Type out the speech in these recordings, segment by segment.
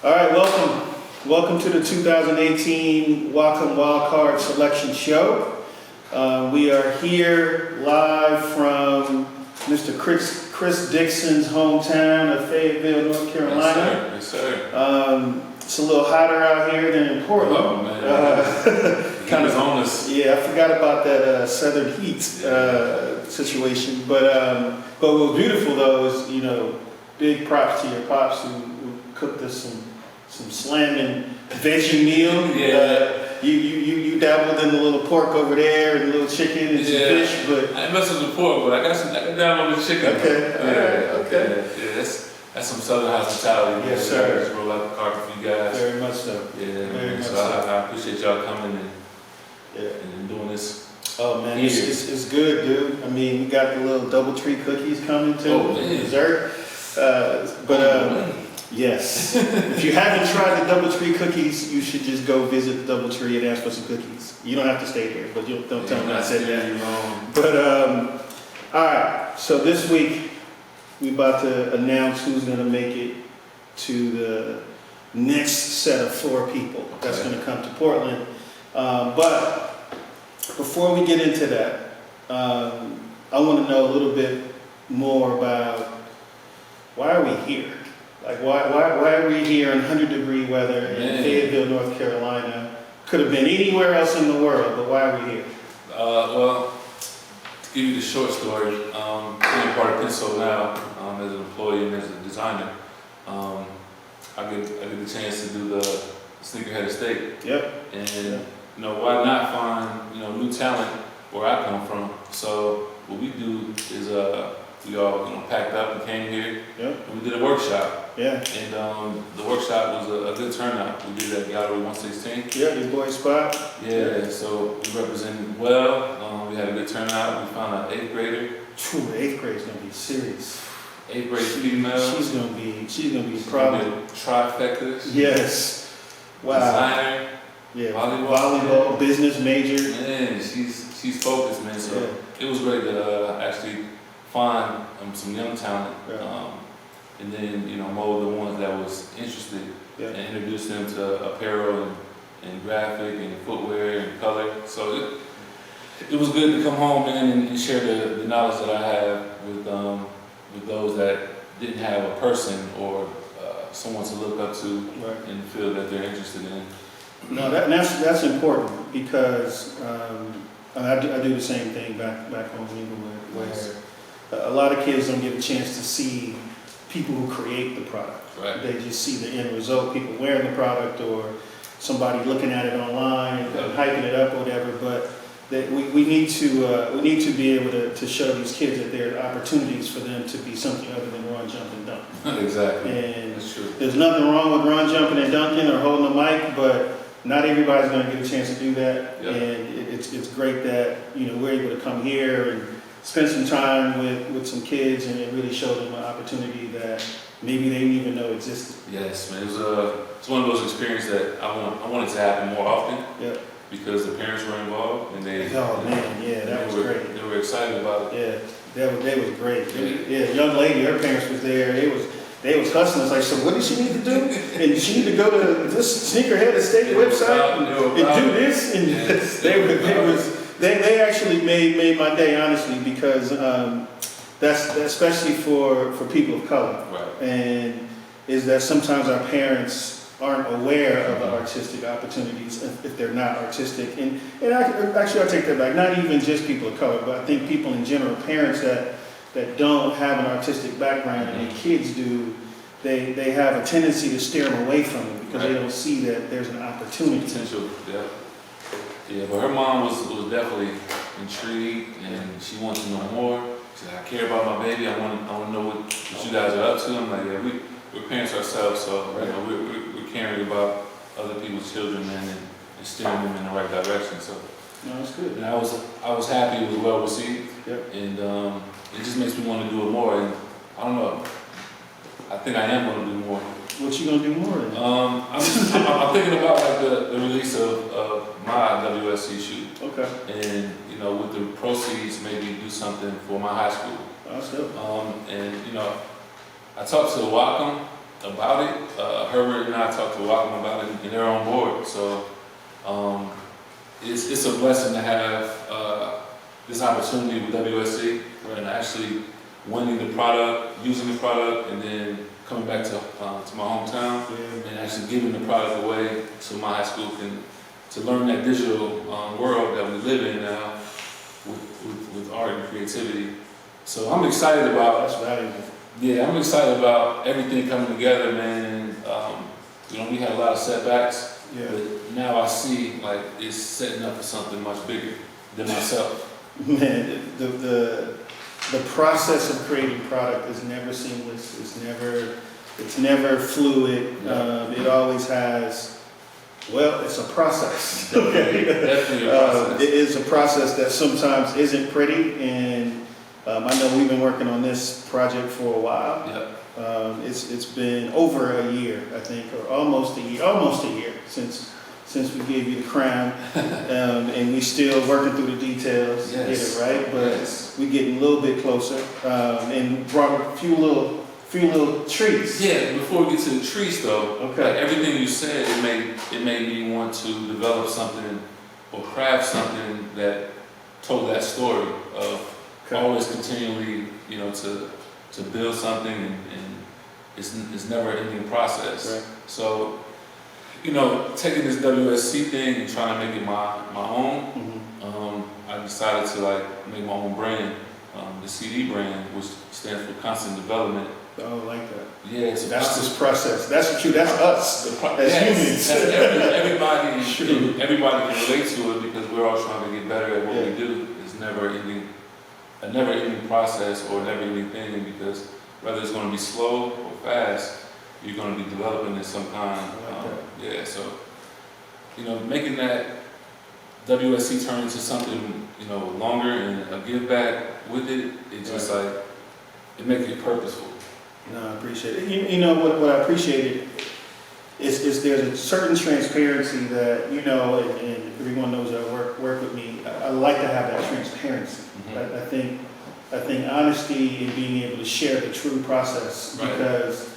All right, welcome. Welcome to the 2018 Wildcard Selection Show. We are here live from Mr. Chris Dixon's hometown of Fayetteville, North Carolina. Yes, sir. It's a little hotter out here than in Portland. Oh, man. Kind of on us. Yeah, I forgot about that southern heat situation. But what was beautiful though is, big props to your pops who cooked us some slamming veggie meal. Yeah. You dabbled in the little pork over there and a little chicken and some fish, but I ain't messing with the pork, but I got down on the chicken. Okay. Okay. Yeah, that's some southern hospitality. Yes, sir. Just roll out the carpet for you guys. Very much so. Yeah, Very much so so. I appreciate y'all coming and doing this. Oh man, it's good, dude. I mean, we got the little DoubleTree cookies coming too, dessert. Yes. If you haven't tried the DoubleTree cookies, you should just go visit the DoubleTree and ask for some cookies. You don't have to stay here, but don't tell me I said that. But all right. So this week we about to announce who's going to make it to the next set of 4 people that's going to come to Portland. But before we get into that, I want to know a little bit more about why are we here? Like, why are we here in 100-degree weather in Fayetteville, North Carolina? Could have been anywhere else in the world, but why are we here? Well, to give you the short story, being part of Pensole now, as an employee and as a designer, I get the chance to do the Sneakerhead Estate. Yep. And why not find new talent where I come from? So what we do is we all packed up and came here. Yep. And we did a workshop. Yeah. And the workshop was a good turnout. We did that Gallery 116. Yeah, your boy Spot. Yeah. So we represented well. We had a good turnout. We found an 8th grader. True, 8th grade's gonna be serious. 8th grade female. She's gonna be probably trifectas. Yes. Wow. Designer. Yeah. Volleyball. Business major. Man, she's focused, man. So it was great to actually find some young talent, and then mold the ones that was interested and introduce them to apparel and graphic and footwear and color. So it was good to come home, man, and share the knowledge that I have with those that didn't have a person or someone to look up to in the field that they're interested in. No, that's important because I do the same thing back home in England, where a lot of kids don't get a chance to see people who create the product. Right. They just see the end result, people wearing the product or somebody looking at it online and hyping it up or whatever. But we need to be able to show these kids that there are opportunities for them to be something other than run, jump, and dunk. Exactly. And that's true. There's nothing wrong with run, jumping, and dunking or holding a mic, but not everybody's going to get a chance to do that. Yep. And it's great that we're able to come here and spend some time with some kids and really show them an opportunity that maybe they didn't even know existed. Yes, man. It's one of those experiences that I wanted to happen more often. Yep. Because the parents were involved and they. Oh man, yeah, that was great. They were excited about it. Yeah, that was great. Yeah, young lady, her parents was there. They was hustling. It's like, so what does she need to do? And she need to go to this Sneakerhead Estate website and do this. And they actually made my day, honestly, because that's especially for people of color. Right. And is that sometimes our parents aren't aware of the artistic opportunities if they're not artistic. And I'll take that back. Not even just people of color, but I think people in general, parents that don't have an artistic background and their kids do, they have a tendency to steer them away from it because they don't see that there's an opportunity. Potential, yeah, but her mom was definitely intrigued and she wanted to know more. She said, I care about my baby. I want to know what you guys are up to. I'm like, yeah, we're parents ourselves, so we're caring about other people's children, man, and steering them in the right direction. So no, that's good. And I was happy it was well received. Yep. And it just makes me want to do it more. And I don't know. I think I am going to do more. What you gonna do more than? I'm thinking about like the release of my WSC shoe. Okay. And with the proceeds, maybe do something for my high school. That's dope. And I talked to Wacom, about it. Herbert and I talked to Wildcard about it, and they're on board. So it's a blessing to have this opportunity with WSC and actually winning the product, using the product, and then coming back to my hometown and actually giving the product away so my high school to learn that digital world that we live in now with art and creativity. So I'm excited about. That's valuable. Yeah, I'm excited about everything coming together, man. And we had a lot of setbacks, but now I see like it's setting up for something much bigger than myself. Man, the process of creating product is never seamless. It's never fluid. It always has. Well, it's a process. Definitely a process. It is a process that sometimes isn't pretty, and I know we've been working on this project for a while. Yep. It's been over a year, I think, or almost a year since we gave you the crown, and we still working through the details to get it right. But we're getting a little bit closer, and brought a few little treats. Yeah. Before we get to the treats, though, okay. Like everything you said, it made me want to develop something or craft something that told that story of always continually, to build something, and it's never an ending process. Right. So, taking this WSC thing and trying to make it my own, I decided to make my own brand, the CD brand, which stands for constant development. Oh, I like that. Yeah, so that's this process. That's us as humans. Everybody can relate to it because we're all trying to get better at what we do. It's a never ending process or never ending thing, because whether it's going to be slow or fast, you're going to be developing in some kind. So making that WSC turn into something longer and a give back with it, it's just it makes it purposeful. No, I appreciate it. What I appreciated is there's a certain transparency that and everyone knows that work with me. I like to have that transparency. Mm-hmm. I think honesty and being able to share the true process, because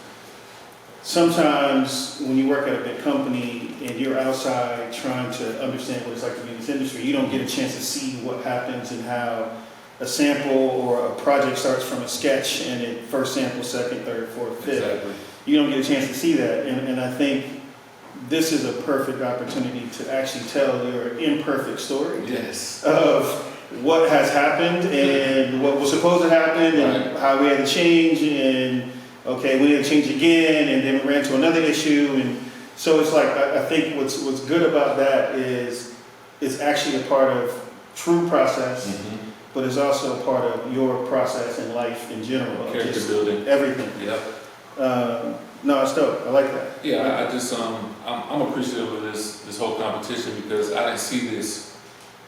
sometimes when you work at a big company and you're outside trying to understand what it's like to be in this industry, you don't get a chance to see what happens and how a sample or a project starts from a sketch and it first sample, second, third, fourth, fifth. Exactly. You don't get a chance to see that. And I think this is a perfect opportunity to actually tell your imperfect story of what has happened and what was supposed to happen and how we had to change, and we had to change again, and then we ran into another issue. And so it's I think what's good about that is it's actually a part of true process. Mm-hmm. But it's also a part of your process in life in general. Character building. Everything. Yep. No, it's dope. I like that. Yeah, I just, I'm appreciative of this whole competition, because I didn't see this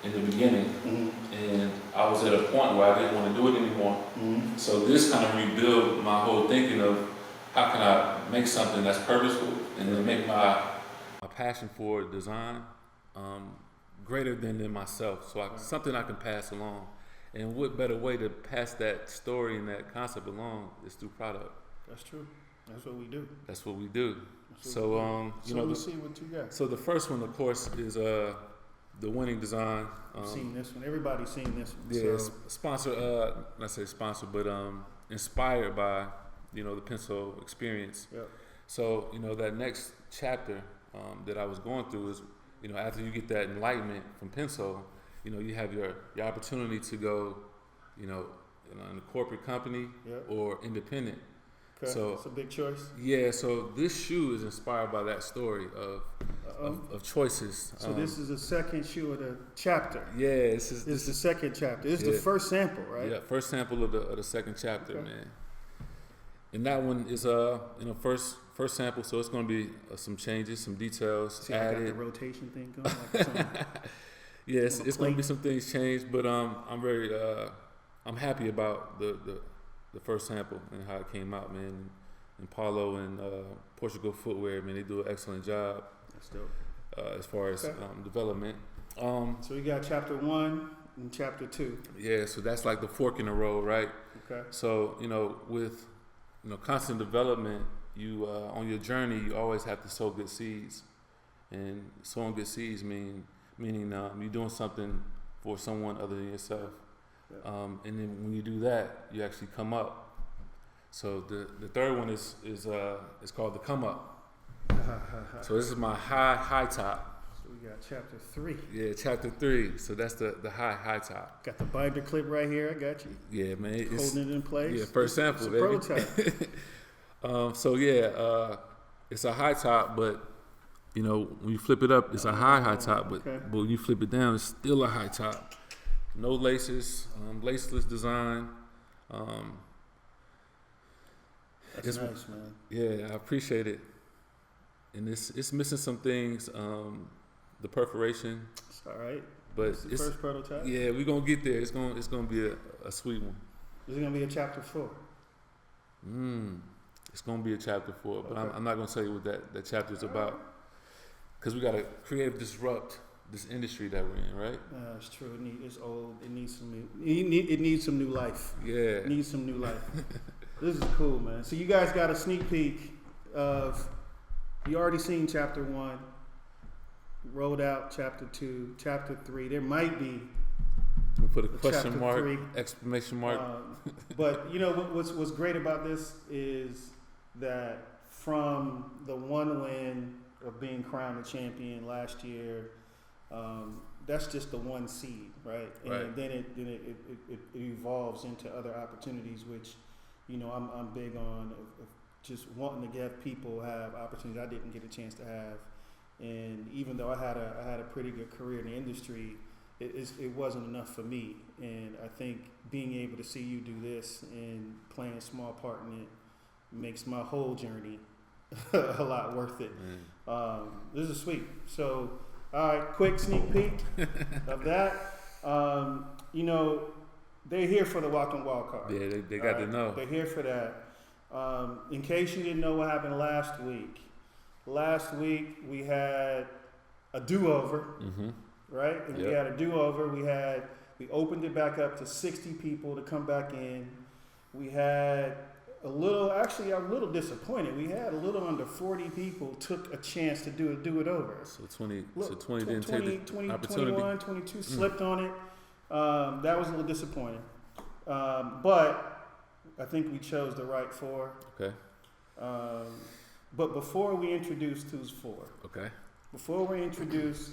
in the beginning. Mm-hmm. And I was at a point where I didn't want to do it anymore. Mm-hmm. So this kind of rebuilt my whole thinking of how can I make something that's purposeful and then make my passion for design greater than myself. So something I can pass along. And what better way to pass that story and that concept along is through product. That's true. That's what we do. So let's see what you got. So the first one, of course, is the winning design. I've seen this one. Everybody's seen this one. Yeah, so. Sponsored. Not say sponsored, but inspired by the Pensole experience. Yep. So that next chapter that I was going through is after you get that enlightenment from Pensole. You have your opportunity to go, in a corporate company or independent. Okay. So it's a big choice. Yeah. So this shoe is inspired by that story of choices. So this is the second shoe of the chapter. Yeah. This is the second chapter. This is the first sample, right? Yeah. First sample of the second chapter, man. And that one is first sample. So it's going to be some changes, some details added. I got the rotation thing going. Yeah, it's going to be some things changed, but I'm happy about the first sample and how it came out, man. And Paulo and Portugal Footwear, man, they do an excellent job. That's dope. As far as development. So we got chapter 1 and chapter 2. Yeah, so that's like the fork in the road, right? Okay. So with constant development, you on your journey, you always have to sow good seeds, and sowing good seeds meaning you're doing something for someone other than yourself. Yeah. And then when you do that, you actually come up. So the third one is called the come up. So this is my high top. So we got chapter 3. Yeah, chapter 3. So that's the high top. Got the binder clip right here. I got you. Yeah, man. Holding it in place. Yeah, first sample, it's a baby. Prototype. It's a high top, but when you flip it up, it's a high top, but when you flip it down, it's still a high top. No laces, laceless design. That's nice, man. Yeah, I appreciate it. And it's missing some things. The perforation. It's all right. But it's the first prototype. Yeah, we're gonna get there. It's gonna be a sweet one. Is it gonna be a chapter 4? It's gonna be a chapter 4, but I'm not gonna tell you what that chapter is about, because we gotta disrupt this industry that we're in, right? It's true. It's old. It needs some new. It needs some new life. Yeah. It needs some new life. This is cool, man. So you guys got a sneak peek of. You already seen chapter 1. Rolled out chapter 2, chapter 3. There might be. We put a question mark, 3. exclamation mark. But what's great about this is that from the one win of being crowned the champion last year, that's just the one seed, right? And then it evolves into other opportunities, which I'm big on of just wanting to give people have opportunities I didn't get a chance to have. And even though I had a pretty good career in the industry, it wasn't enough for me. And I think being able to see you do this and playing a small part in it makes my whole journey a lot worth it. This is sweet. So, all right, quick sneak peek of that. They're here for the Walk on Wildcard. Yeah, they got to know. They're here for that. In case you didn't know what happened last week we had a do-over, right? And we had a do-over. We opened it back up to 60 people to come back in. We had I'm a little disappointed. We had a little under 40 people took a chance to do it over. So 20 didn't take the opportunity. 21, 22 slipped on it. That was a little disappointing. But I think we chose the right 4. Okay. But before we introduce who's 4. Okay. Before we introduce,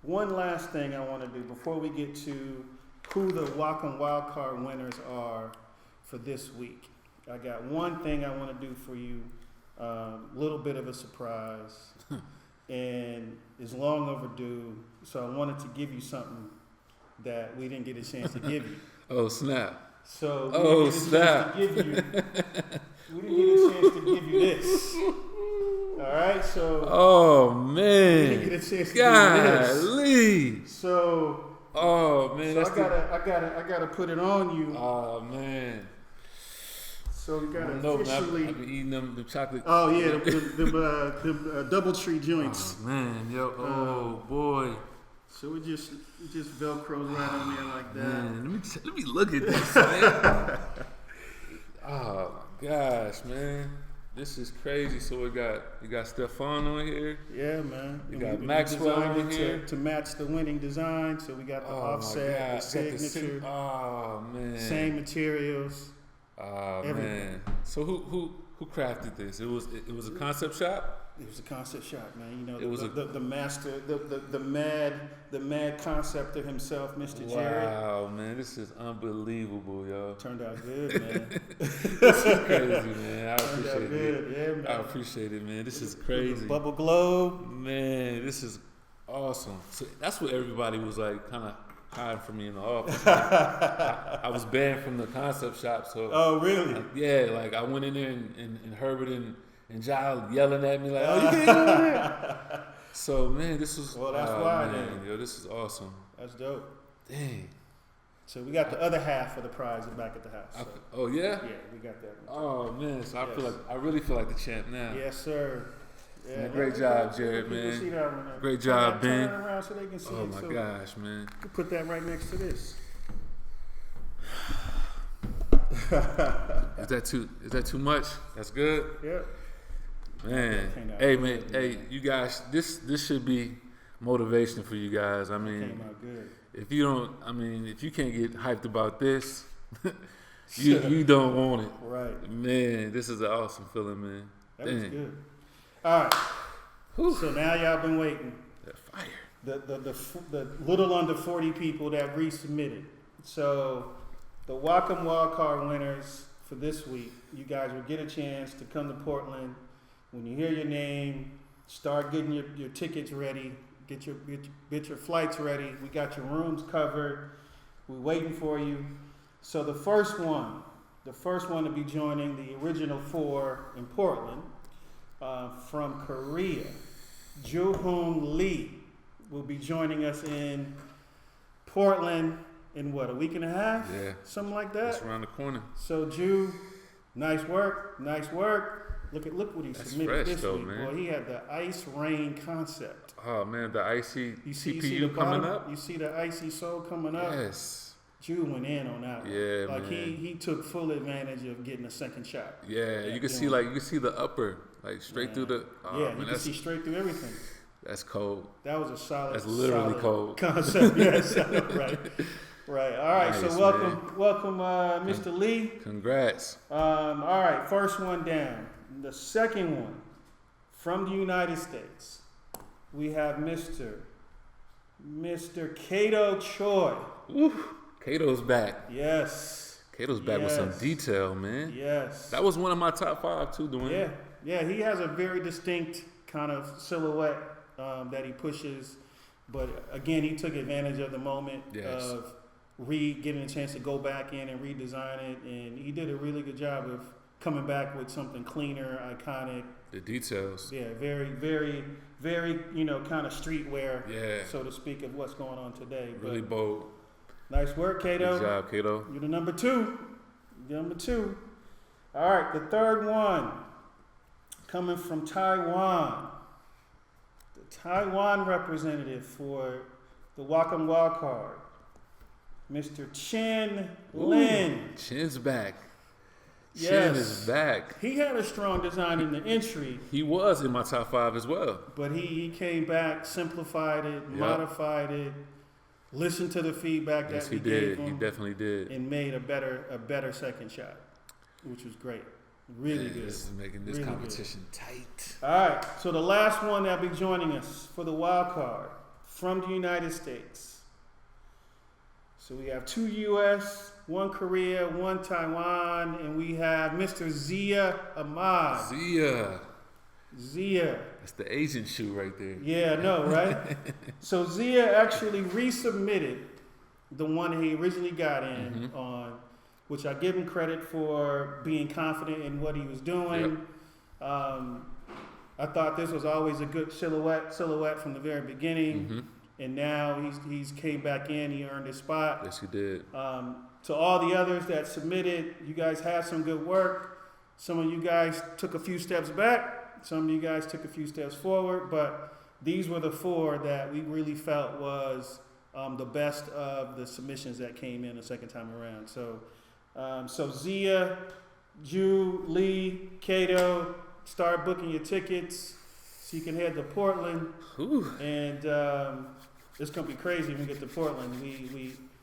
one last thing I want to do before we get to who the Walk on Wildcard winners are for this week. I got one thing I want to do for you, little bit of a surprise, and it's long overdue. So I wanted to give you something that we didn't get a chance to give you. Oh snap! So we didn't get a chance to give you this. All right, so. Oh man! We didn't get a chance to give you this. So. Oh man! So I gotta put it on you. Oh man! So we got to officially. I've been eating them chocolate. Oh yeah, the DoubleTree joints. Oh man, oh boy. So it just velcros right on there like that. Man, let me look at this, man. Oh my gosh, man, this is crazy. So you got Stefan on here. Yeah, man. You got Maxwell on here to match the winning design. So we got the offset, the signature. Oh man. Same materials. Oh man! So who crafted this? It was a concept shop. It was a concept shop, man. It was the master, the mad concepter himself, Mr. Jared. Wow, man, this is unbelievable, yo. Turned out good, man. This is crazy, man. I appreciate it. Good. Yeah, man. I appreciate it, man. This is crazy. Bubble globe, man. This is awesome. So that's what everybody was like, kind of hiding from me in the office. I was banned from the concept shop, so. Oh, really? I went in there and Herbert and Giles yelling at me like, "Oh, you can't go in there." So man, this was. Well, that's why, man. Yo, this is awesome. That's dope. Dang. So we got the other half of the prize back at the house. So. Oh yeah. Yeah, we got that. Oh man, so I really feel like the champ now. Yes, sir. Yeah, man, great job, Jared, man. See that one. Great job, Ben. Turn around so they can see it. Oh my gosh, man. You put that right next to this. Is that too much? That's good. Yep. Man, hey man, hey, you guys, this should be motivation for you guys. I mean, came out good. If you can't get hyped about this, you don't want it. Right. Man, this is an awesome feeling, man. That was good. All right. Whew. So now y'all been waiting. That fire. The little under 40 people that resubmitted. So the Wacom Wildcard winners for this week, you guys will get a chance to come to Portland. When you hear your name, start getting your tickets ready. Get your flights ready. We got your rooms covered. We're waiting for you. So the first one to be joining the original 4 in Portland from Korea, Joo-hoon Lee, will be joining us in Portland in what, a week and a half? Yeah. Something like that? It's around the corner. So Ju, nice work. Look what he submitted fresh, this though, week. man. Boy, he had the ice rain concept. Oh man, the icy You see CPU coming bottom? up. You see the icy soul coming up? Yes. Ju went in on that one. Yeah, like man. he took full advantage of getting a second shot. Yeah, you can see the upper, like straight through the. Oh, yeah, man, you can see straight through everything. That's cold. That was a solid. That's literally cold concept. Yes, right. Right. All right. Nice, So welcome, Mr. Lee. Congrats. All right. First one down. The second one from the United States. We have Mr. Kato Choi. Woo. Kato's back. Yes. Kato's back with some detail, man. Yes. That was one of my top 5 too, Dwayne. Yeah. He has a very distinct kind of silhouette that he pushes, but again, he took advantage of the moment of getting a chance to go back in and redesign it, and he did a really good job of coming back with something cleaner, iconic. The details. Yeah, very, very, very, kind of streetwear, yeah, so to speak, of what's going on today. Really bold. Nice work, Kato. Good job, Kato. You're the number 2. All right, the third one coming from Taiwan. The Taiwan representative for the Wacom Wildcard, Mr. Chen Lin. Chen's back. Yes. Chen is back. He had a strong design in the entry. He was in my top 5 as well. But he came back, simplified it, modified it, listened to the feedback that we gave him. He definitely did. And made a better second shot, which was great. Really good. This is making this competition tight. All right. So the last one that'll be joining us for the wild card from the United States. So we have 2 U.S., 1 Korea, 1 Taiwan, and we have Mr. Zia Ahmad. Zia. That's the Asian shoe right there. Yeah, I know, right? So Zia actually resubmitted the one he originally got in on, which I give him credit for being confident in what he was doing. Yep. I thought this was always a good silhouette from the very beginning. And now he's came back in. He earned his spot. Yes, he did. To all the others that submitted, you guys had some good work. Some of you guys took a few steps back. Some of you guys took a few steps forward. But these were the 4 that we really felt was the best of the submissions that came in the second time around. So Zia, Ju, Lee, Kato, start booking your tickets so you can head to Portland. And it's gonna be crazy when we get to Portland.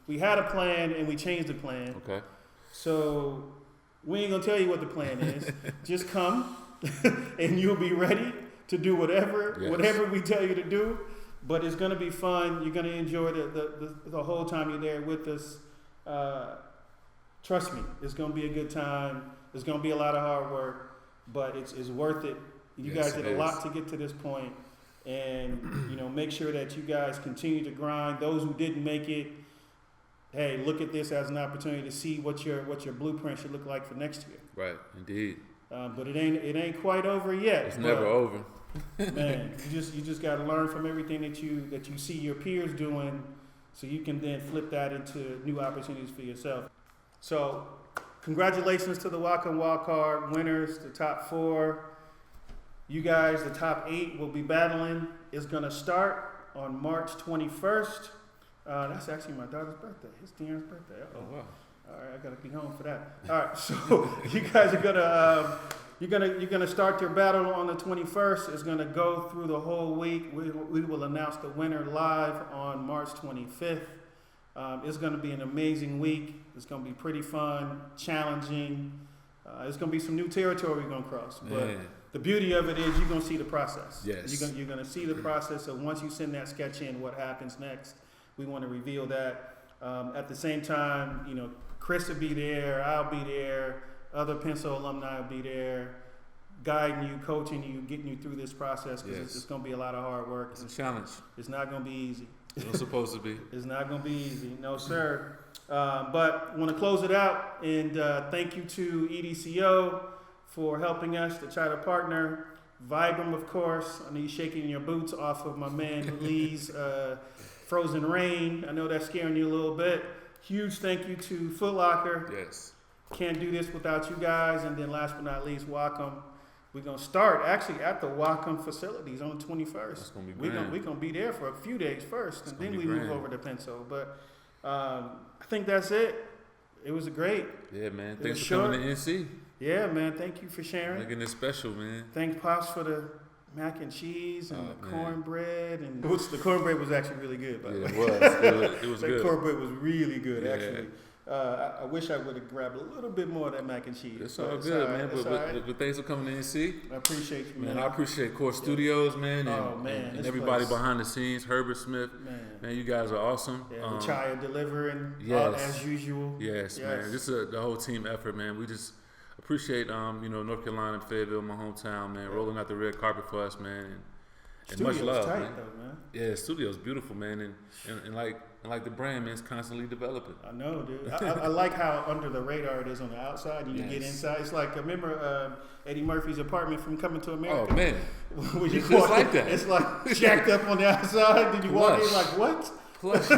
We had a plan and we changed the plan. Okay. So we ain't gonna tell you what the plan is. Just come and you'll be ready to do whatever we tell you to do. But it's gonna be fun. You're gonna enjoy the whole time you're there with us. Trust me, it's gonna be a good time. It's gonna be a lot of hard work, but it's worth it. You guys did a lot to get to this point. And make sure that you guys continue to grind. Those who didn't make it, hey, look at this as an opportunity to see what your blueprint should look like for next year. Right, indeed. But it ain't quite over yet. It's never over. Man, you just got to learn from everything that you see your peers doing, so you can then flip that into new opportunities for yourself. So, congratulations to the Wacom Wildcard winners, the top 4. You guys, the top 8 will be battling. It's going to start on March 21st. That's actually my daughter's birthday. It's Dean's birthday. Oh, wow. All right, I got to be home for that. All right, so you guys are You're gonna start your battle on the 21st. It's gonna go through the whole week. We will announce the winner live on March 25th. It's gonna be an amazing week. It's gonna be pretty fun, challenging. It's gonna be some new territory we're gonna cross. But the beauty of it is you're gonna see the process. Yes. You're gonna see the process. So once you send that sketch in, what happens next? We want to reveal that. At the same time, you know, Chris will be there. I'll be there. Other Pensole alumni will be there, guiding you, coaching you, getting you through this process, because it's going to be a lot of hard work. It's a challenge. It's not going to be easy. It's supposed to be. It's not going to be easy. No, sir. But I want to close it out, and thank you to EDCO for helping us to try to partner. Vibram, of course. I know you're shaking your boots off of my man Lee's Frozen Rain. I know that's scaring you a little bit. Huge thank you to Foot Locker. Yes. Can't do this without you guys. And then last but not least, Wacom. We're going to start actually at the Wacom facilities on the 21st. That's going to be grand. We're going to be there for a few days first, and then we grand. move over to Pensole. But I think that's it. It was great. Yeah, man. It Thanks was for coming short. to NC. Yeah, man. Thank you for sharing. Making it special, man. Thanks, Pops, for the mac and cheese and the man. cornbread. And the cornbread was actually really good, by the way. It was That good. cornbread was really good, Yeah. actually. I wish I would have grabbed a little bit more of that mac and cheese. It's all good, man. But thanks for coming to NC. I appreciate you, man. I appreciate Core Studios, man, and everybody place. behind the scenes. Herbert Smith, man, you guys are awesome. Yeah, the Chaya delivering as usual. Yes, man. This is the whole team effort, man. We just appreciate, North Carolina, Fayetteville, my hometown, man, rolling out the red carpet for us, man. And much love, tight, man. though, man. Yeah, the studio's beautiful, man, and like the brand, man, it's constantly developing. I know, dude. I like how under the radar it is on the outside. You get inside. It's like, I remember Eddie Murphy's apartment from Coming to America. Oh, man. It's just like that. It's like jacked up on the outside. Then you walk in like, what? Plus,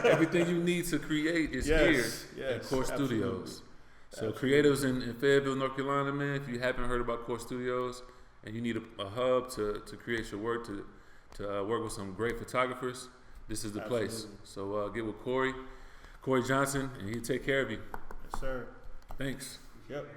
everything you need to create is here at Core Studios. So creatives in Fayetteville, North Carolina, man, if you haven't heard about Core Studios and you need a hub to create your work, to work with some great photographers, this is the place. So get with Corey Johnson, and he'll take care of you. Yes, sir. Thanks. Yep.